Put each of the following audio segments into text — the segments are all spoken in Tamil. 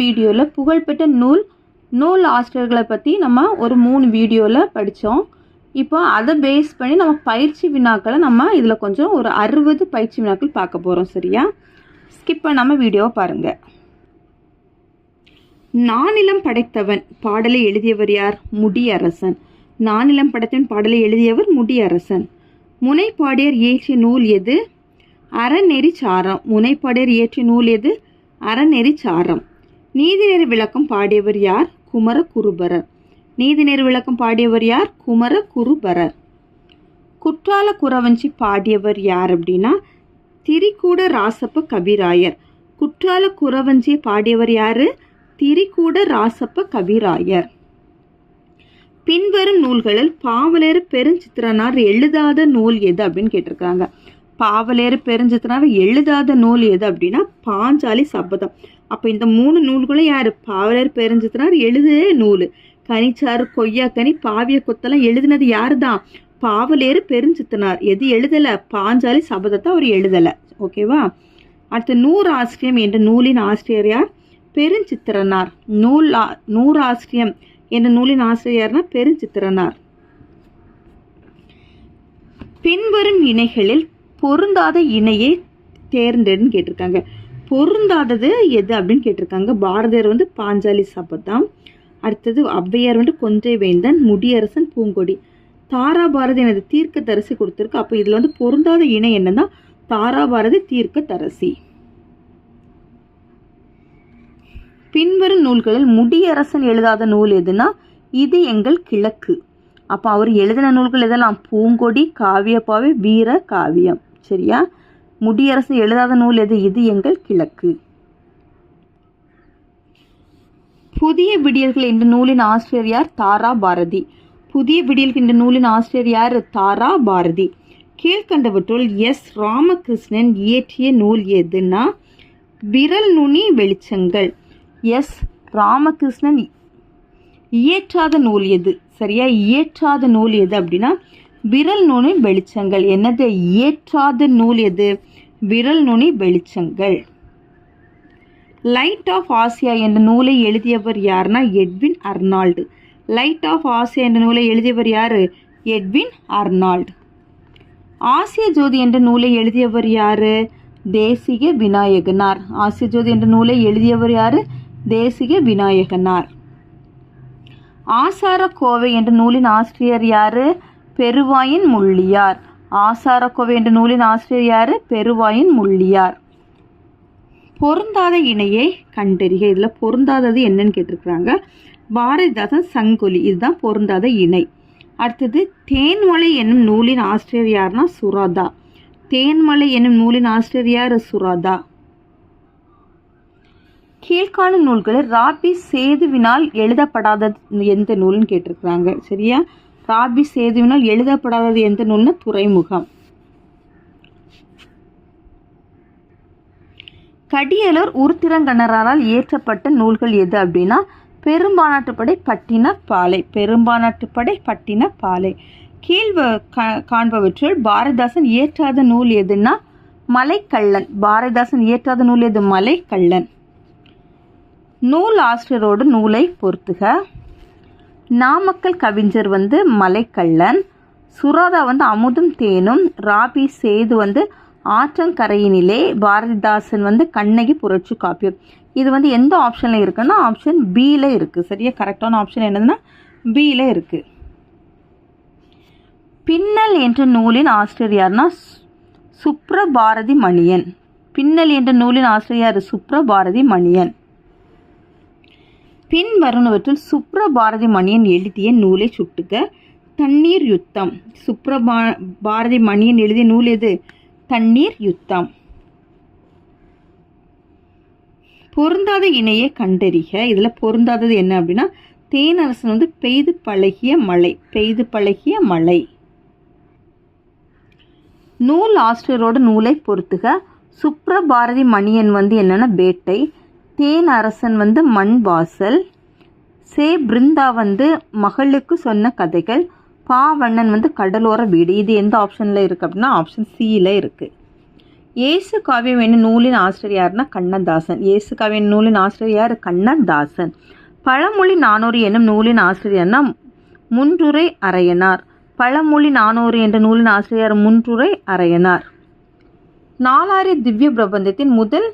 வீடியோவில் புகழ்பெற்ற நூல் ஆசிரியர்களை பற்றி நம்ம ஒரு 3 வீடியோவில் படித்தோம். இப்போ அதை பேஸ் பண்ணி நம்ம பயிற்சி வினாக்களை நம்ம இதில் கொஞ்சம் ஒரு 60 பயிற்சி வினாக்கள் பார்க்க போகிறோம். சரியா? ஸ்கிப் பண்ணாமல் வீடியோவை பாருங்கள். நானிலம் படைத்தவன் பாடலை எழுதியவர் யார்? முடியரசன். நானிலம் படைத்தவன் பாடலை எழுதியவர் முடியரசன். முனைப்பாடியர் இயற்றிய நூல் எது? அறநெறிச்சாரம். முனைப்பாடியர் இயற்றிய நூல் எது? அறநெறிச்சாரம். நீதிநெறி விளக்கம் பாடியவர் யார்? குமரகுருபரர். நீதிநெறி விளக்கம் பாடியவர் யார்? குமரகுருபரர். குற்றால குறவஞ்சி பாடியவர் யார் அப்படின்னா திரிகூட ராசப்ப கவிராயர். குற்றால குறவஞ்சியை பாடியவர் யாரு? திரிகூட ராசப்ப கவிராயர். பின்வரும் நூல்களில் பாவலேறு பெருஞ்சித்திரனார் எழுதாத நூல் எது அப்படின்னு கேட்டிருக்காங்க. பாவலேறு பெருஞ்சித்திரனார் எழுதாத நூல் எது அப்படின்னா பாஞ்சாலி சபதம். அப்போ இந்த 3 நூல்களும் யார்? பாவலேறு பெருஞ்சித்திரனார் எழுதிய நூல். கனிச்சாறு, கொய்யாக்கனி, பாவிய கொத்தெல்லாம் எழுதினது யாரு தான்? பாவலேறு பெருஞ்சித்திரனார். எது எழுதலை? பாஞ்சாலி சபதத்தை அவர் எழுதலை. ஓகேவா? அடுத்து நூறாசிரியம் என்ற நூலின் ஆசிரியர் யார்? பெருஞ்சித்திரனார். நூறாசிரியம் என்ற நூலின் ஆசிரியர்னா பெருஞ்சித்திரனார். பின்வரும் இணைகளில் பொருந்தாத இணையை தேர்ந்தெடுன்னு கேட்டிருக்காங்க. பொருந்தாதது எது அப்படின்னு கேட்டிருக்காங்க. பாரதியார் பாஞ்சாலி சபதம். அடுத்தது ஔவையார் கொன்றை வேந்தன், முடியரசன், பூங்கொடி. தாராபாரதி எனது தீர்க்க தரிசி கொடுத்துருக்கு. அப்போ இதில் பொருந்தாத இணை என்னன்னா தாராபாரதி தீர்க்க தரிசி. பின்வரும் நூல்களில் முடியரசன் எழுதாத நூல் எதுனா இது எங்கள் கிழக்கு. அப்போ அவர் எழுதின நூல்கள் எதெல்லாம்? பூங்கொடி, காவியப்பாவை, வீர காவியம். சரியா? முடியரசன் எழுதாத நூல் எது? இது எங்கள் கிழக்கு. புதிய விடியல்கள் என்ற நூலின் ஆசிரியர் யார்? தாராபாரதி. புதிய விடியல்கள் என்ற நூலின் ஆசிரியர் யார்? தாராபாரதி. கீழ்கண்டவற்றுள் எஸ் ராமகிருஷ்ணன் இயற்றிய நூல் எதுனா விரல் நுனி வெளிச்சங்கள். எஸ் ராமகிருஷ்ணன் இயற்றாத நூல் எது? சரியா? இயற்றாத நூல் எது அப்படின்னா விரல் நுனி வெளிச்சங்கள். என்னது? இயற்றாத நூல் எது? விரல் நுனி வெளிச்சங்கள். லைட் ஆஃப் ஆசியா என்ற நூலை எழுதியவர் யாருன்னா Edwin Arnold. Light of Asia என்ற நூலை எழுதியவர் யாரு? Edwin Arnold. ஆசிய ஜோதி என்ற நூலை எழுதியவர் யாரு? தேசிக விநாயகனார். ஆசிய ஜோதி என்ற நூலை எழுதியவர் யாரு? தேசிக விநாயகனார். ஆசார கோவை என்ற நூலின் ஆசிரியர் யாரு? பெருவாயின் முள்ளியார். ஆசார கோவை என்ற நூலின் ஆசிரியர் யாரு? பெருவாயின் முள்ளியார். பொருந்தாத இணையை கண்டறிக. இதில் பொருந்தாதது என்னன்னு கேட்டிருக்கிறாங்க. பாரதிதாசன் சங்கொலி. இதுதான் பொருந்தாத இணை. அடுத்தது தேன்மலை என்னும் நூலின் ஆசிரியர் யாருன்னா சுராதா. தேன்மலை என்னும் நூலின் ஆசிரியர் யார்? சுராதா. கீழ்காணும் நூல்களில் ராபி சேதுவினால் எழுதப்படாதது எந்த நூல்னு கேட்டிருக்கிறாங்க. சரியா? ராபி சேதுவினால் எழுதப்படாதது எந்த நூல்னா துறைமுகம். கடியலூர் உருத்திரங்கண்ணரால் இயற்றப்பட்ட நூல்கள் எது அப்படின்னா பெரும்பானாட்டுப்படை, பட்டினப்பாலை. பெரும்பானாட்டுப்படை, பட்டினப்பாலை. கீழ் காண்பவற்றுள் பாரதிதாசன் இயற்றாத நூல் எதுன்னா மலைக்கள்ளன். பாரதிதாசன் இயற்றாத நூல் எது? மலைக்கள்ளன். நூல் ஆசிரியரோடு நூலை பொறுத்துக. நாமக்கல் கவிஞர் மலைக்கள்ளன். சுராதா அமுதும் தேனும். ராபி சேது ஆற்றங்கரையினிலே. பாரதிதாசன் கண்ணகி புரட்சி காப்பியம். இது எந்த ஆப்ஷனில் இருக்குன்னா ஆப்ஷன் பியில் இருக்குது. சரியா? கரெக்டான ஆப்ஷன் என்னதுன்னா பியில் இருக்குது. பின்னல் என்ற நூலின் ஆசிரியர் யாருன்னா சுப்ரபாரதி மணியன். பின்னல் என்ற நூலின் ஆசிரியர் யார்? சுப்ரபாரதி மணியன். பின்வருவனவற்றில் சுப்ரபாரதி மணியன் எழுதிய நூலை சுட்டுக. தண்ணீர் யுத்தம். சுப்ரபாரதி மணியன் எழுதிய நூல் எது? தண்ணீர் யுத்தம். பொருந்தாத இணையை கண்டறிக. இதில் பொருந்தாதது என்ன அப்படின்னா தேனரசன் பெய்து பழகிய மழை. பெய்து பழகிய மழை. நூல் ஆசிரியரோட நூலை பொறுத்துக. சுப்ரபாரதி மணியன் என்னன்னா வேட்டை. தேன் அரசன் மண் வாசல். சே பிருந்தா மகளுக்கு சொன்ன கதைகள். பாவண்ணன் கடலோர வீடு. இது எந்த ஆப்ஷனில் இருக்குது அப்படின்னா ஆப்ஷன் சியில் இருக்குது. இயேசு காவியம் என்னும் நூலின் ஆசிரியர் யாருன்னா கண்ணதாசன். இயேசு காவியம் நூலின் ஆசிரியர் யார்? கண்ணதாசன். பழமொழி 400 என்னும் நூலின் ஆசிரியர்னா முன்றுரை அரையனார். பழமொழி 400 என்ற நூலின் ஆசிரியர் முன்றுரை அரையனார். நாலாயிர திவ்ய பிரபந்தத்தின் முதல்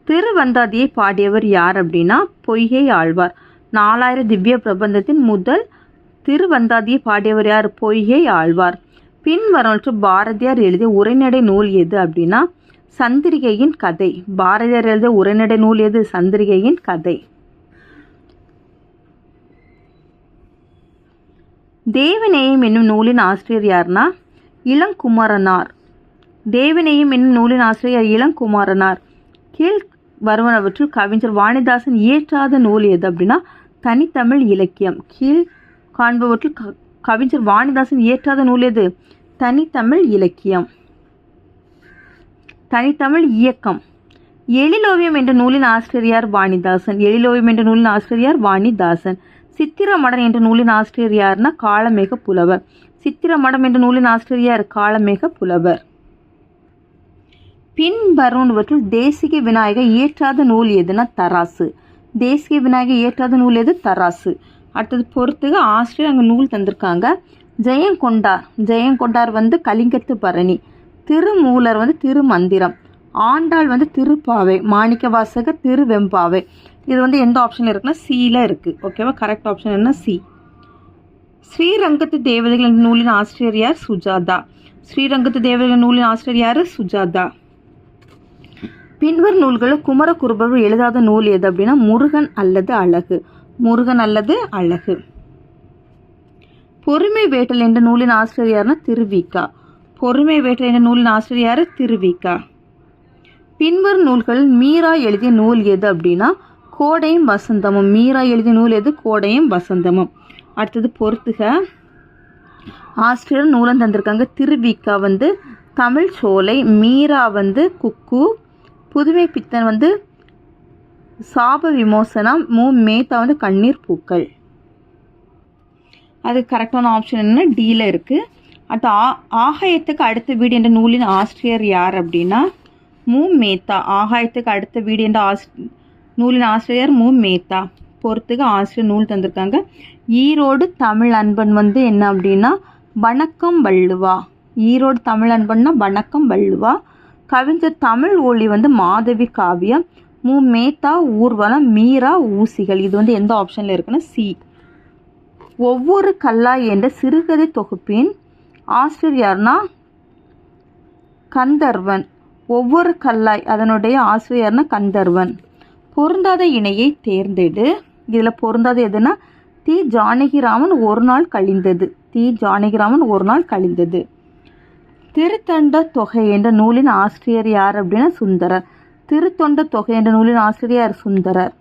திருவந்தாதியை பாடியவர் யார் அப்படின்னா பொய்கை ஆழ்வார். 4000 திவ்ய பிரபந்தத்தின் முதல் திருவந்தாதியை பாடியவர் யார்? பொய்கை ஆழ்வார். பின்வரவற்று பாரதியார் எழுதிய உரைநடை நூல் எது அப்படின்னா சந்திரிகையின் கதை. பாரதியார் எழுதிய உரைநடை நூல் எது? சந்திரிகையின் கதை. தேவநேயம் என்னும் நூலின் ஆசிரியர் யார்னா இளங்குமரனார். தேவநேயம் என்னும் நூலின் ஆசிரியர் இளங்குமரனார். கீழ் வருவனவற்றில் கவிஞர் வாணிதாசன் இயற்றாத நூல் எது அப்படின்னா தனித்தமிழ் இலக்கியம். கீழ் காண்பவற்றில் கவிஞர் வாணிதாசன் இயற்றாத நூல் எது? தனித்தமிழ் இலக்கியம். தனித்தமிழ் இயக்கம். எழிலோவியம் என்ற நூலின் ஆசிரியர் வாணிதாசன். எழிலோவியம் என்ற நூலின் ஆசிரியர் வாணிதாசன். சித்திரமடம் என்ற நூலின் ஆசிரியர் யாருன்னா காளமேக புலவர். சித்திரமடம் என்ற நூலின் ஆசிரியர் காளமேக புலவர். பின்வருவனவற்றில் தேசிக விநாயகர் இயற்றாத நூல் எதுனா தராசு. தேசிக விநாயகர் இயற்றாத நூல் எது? தராசு. அடுத்தது பொறுத்துக ஆசிரியர் அங்கே நூல் தந்திருக்காங்க. ஜெயங்கொண்டார். ஜெயங்கொண்டார் வந்து கலிங்கத்து பரணி. திருமூலர் வந்து திருமந்திரம். ஆண்டாள் வந்து திருப்பாவை. மாணிக்கவாசகர் திருவெம்பாவை. இது வந்து எந்த ஆப்ஷனில் இருக்குன்னா சியில் இருக்குது. ஓகேவா? கரெக்ட் ஆப்ஷன் என்ன? சி. ஸ்ரீரங்கத்து தேவதைகள் என்ற நூலின் ஆசிரியர் யார்? சுஜாதா. ஸ்ரீரங்கத்து தேவதைகள் நூலின் ஆசிரியர் யார்? சுஜாதா. பின்வரும் நூல்களில் குமரகுருபரர் எழுதாத நூல் எது அப்படின்னா முருகன் அல்லது அழகு. முருகன் அல்லது அழகு. பொறுமை வேட்டல் என்ற நூலின் ஆசிரியர் யாருன்னா திருவிக்கா. பொறுமை வேட்டல் என்ற நூலின் ஆசிரியர் யார்? திருவிக்கா. பின்வரும் நூல்களில் மீரா எழுதிய நூல் எது அப்படின்னா கோடையும் வசந்தமும். மீரா எழுதிய நூல் எது? கோடையும் வசந்தமும். அடுத்தது பொறுத்துக ஆசிரியர் நூலம் தந்திருக்காங்க. திருவிக்கா வந்து தமிழ் சோலை. மீரா வந்து குக்கு. புதுமை பித்தன் வந்து சாப விமோசனம். மேத்தா வந்து கண்ணீர் பூக்கள். அது கரெக்டான ஆப்ஷன் என்ன? டியில் இருக்குது. அடுத்து ஆகாயத்துக்கு அடுத்த வீடு என்ற நூலின் ஆசிரியர் யார் அப்படின்னா மேத்தா. ஆகாயத்துக்கு அடுத்த வீடு என்ற நூலின் ஆசிரியர் மேத்தா. பொறுத்துக ஆசிரியர் நூல் தந்திருக்காங்க. ஈரோடு தமிழ் அன்பன் வந்து என்ன அப்படின்னா வணக்கம் வள்ளுவா. ஈரோடு தமிழ் அன்பன்னா வணக்கம் வள்ளுவா. கவிஞர் தமிழ் ஒளி வந்து மாதவி காவியம். மேத்தா ஊர்வலம். மீரா ஊசிகள். இது வந்து எந்த ஆப்ஷனில் இருக்குன்னா சி. ஒவ்வொரு கல்லாய் என்ற சிறுகதை தொகுப்பின் ஆசிரியர் யார்னா கந்தர்வன். ஒவ்வொரு கல்லாய் அதனுடைய ஆசிரியர்னா கந்தர்வன். பொருந்தாத இணையை தேர்ந்தெடு. இதில் பொருந்தாத எதுனா தி ஜானகிராமன் ஒரு நாள் கழிந்தது. தி ஜானகிராமன் ஒரு நாள் கழிந்தது. திருத்தொண்ட தொகை என்ற நூலின் ஆசிரியர் யார் அப்படின்னா சுந்தரர். திருத்தொண்ட தொகை என்ற நூலின் ஆசிரியர் சுந்தரர்.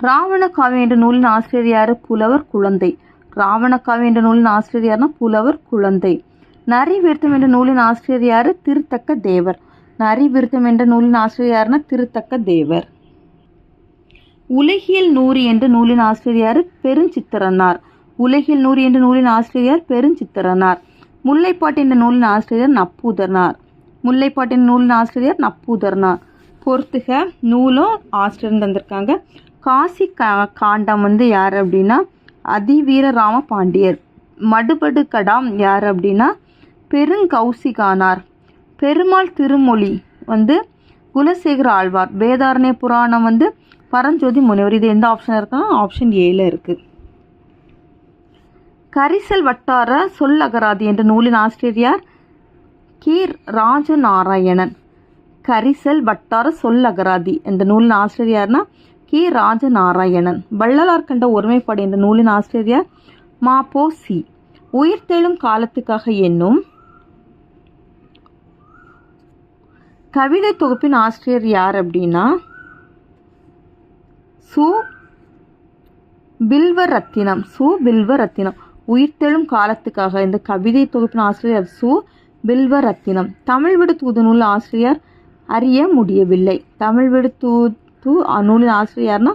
ராவண காவியம் என்ற நூலின் ஆசிரியர் யார்? புலவர் குழந்தை. ராவண காவியம் என்ற நூலின் ஆசிரியர் யாருன்னா புலவர் குழந்தை. நரி விருத்தம் என்ற நூலின் ஆசிரியர் யார்? திருத்தக்க தேவர். நரி விருத்தம் என்ற நூலின் ஆசிரியர் யாருன்னா திருத்தக்க தேவர். உலகியல் நூறு என்ற நூலின் ஆசிரியர் யார்? பெருஞ்சித்திரனார். உலகியல் நூறு என்ற நூலின் ஆசிரியர் பெருஞ்சித்திரனார். முல்லைப்பாட்டு என்ற நூலின் ஆசிரியர் நப்பூதரனார். முல்லைப்பாட்டு என்ற நூலின் ஆசிரியர் நப்பூதரனார். பொறுத்துக நூலும் ஆசிரியர் தந்திருக்காங்க. காசி காண்டம் வந்து யார் அப்படின்னா அதிவீர ராம பாண்டியர். மடுபடு கடாம் யார் அப்படின்னா பெருங்கௌசிகானார். பெருமாள் திருமொழி வந்து குலசேகர ஆழ்வார். வேதாரண்ய புராணம் வந்து பரஞ்சோதி முனிவர். இது எந்த ஆப்ஷன் இருக்குன்னா ஆப்ஷன் ஏல இருக்குது. கரிசல் வட்டார சொல்லகராதி என்ற நூலின் ஆசிரியர் யார்? கி ராஜநாராயணன். கரிசல் வட்டார சொல்லகராதி என்ற நூலின் ஆசிரியர் யார்னா கி ராஜநாராயணன். வள்ளலார் கண்ட ஒருமைப்பாடு என்ற நூலின் ஆசிரியர் யார்? மாபோ சி. உயிர்த்தெழும் காலத்துக்காக என்னும் கவிதை தொகுப்பின் ஆசிரியர் யார் அப்படின்னா சு பில்வரத்தினம். சு பில்வரத்தினம். உயிர்த்தெழும் காலத்துக்காக இந்த கவிதை தொகுப்பின் ஆசிரியர் சு பில்வரத்தினம். தமிழ் விடு தூது நூல் ஆசிரியர் அறிய முடியவில்லை. தமிழ் விடு தூது நூலின் ஆசிரியர் யாருன்னா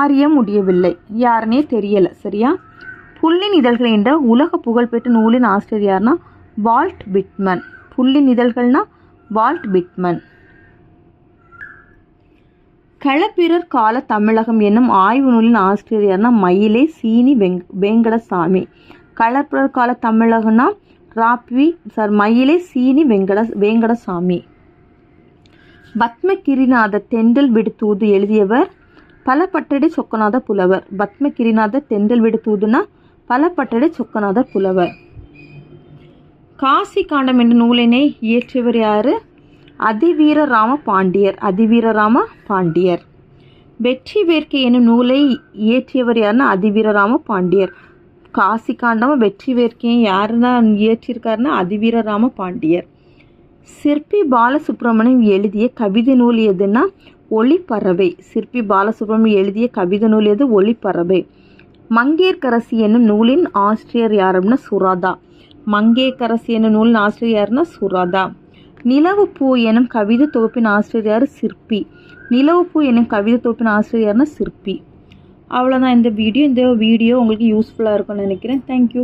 அறிய முடியவில்லை. யாருன்னே தெரியலை. சரியா? புல்லின் இதழ்கள் என்ற உலக புகழ்பெற்ற நூலின் ஆசிரியர் யாருன்னா வால்ட் விட்மன். புள்ளின் இதழ்கள்னா வால்ட் விட்மன். களப்பிரர் கால தமிழகம் என்னும் ஆய்வு நூலின் ஆசிரியர்னா மயிலை சீனி வெங்கடசாமி. களப்பிரர் கால தமிழகம்னா மயிலை சீனி வெங்கடசாமி. பத்மகிரிநாத தென்றல் விடுதூது எழுதியவர் பலபட்டடை சொக்கநாத புலவர். பத்மகிரிநாத தென்றல் விடுதூதுனா பலபட்டடை சொக்கநாத புலவர். காசி காண்டம் என்ற நூலினை இயற்றியவர் யாரு? அதிவீரராம பாண்டியர். அதிவீரராம பாண்டியர். வெற்றி வேர்க்கை என்னும் நூலை இயற்றியவர் யாருன்னா அதிவீரராம பாண்டியர். காசி காண்டமும் வெற்றி வேர்க்கையும் யாருதான் இயற்றியிருக்காருன்னா அதிவீரராம பாண்டியர். சிற்பி பாலசுப்ரமணியம் எழுதிய கவிதை நூல் எதுன்னா ஒளிப்பறவை. சிற்பி பாலசுப்ரமணியம் எழுதிய கவிதை நூல் எது? ஒளிப்பறவை. மங்கையர்க்கரசி என்னும் நூலின் ஆசிரியர் யார் அப்படின்னா சுராதா. மங்கையர்க்கரசி என்னும் நூலின் ஆசிரியர் யாருன்னா சுராதா. நிலவுப்பூ எனும் கவிதை தொகுப்பின் ஆசிரியர் யார்? சிற்பி. நிலவுப்பூ எனும் கவிதை தொகுப்பின் ஆசிரியர் யாருன்னா சிற்பி. அவ்வளோதான் இந்த வீடியோ உங்களுக்கு யூஸ்ஃபுல்லாக இருக்கும்னு நினைக்கிறேன். தேங்க்யூ.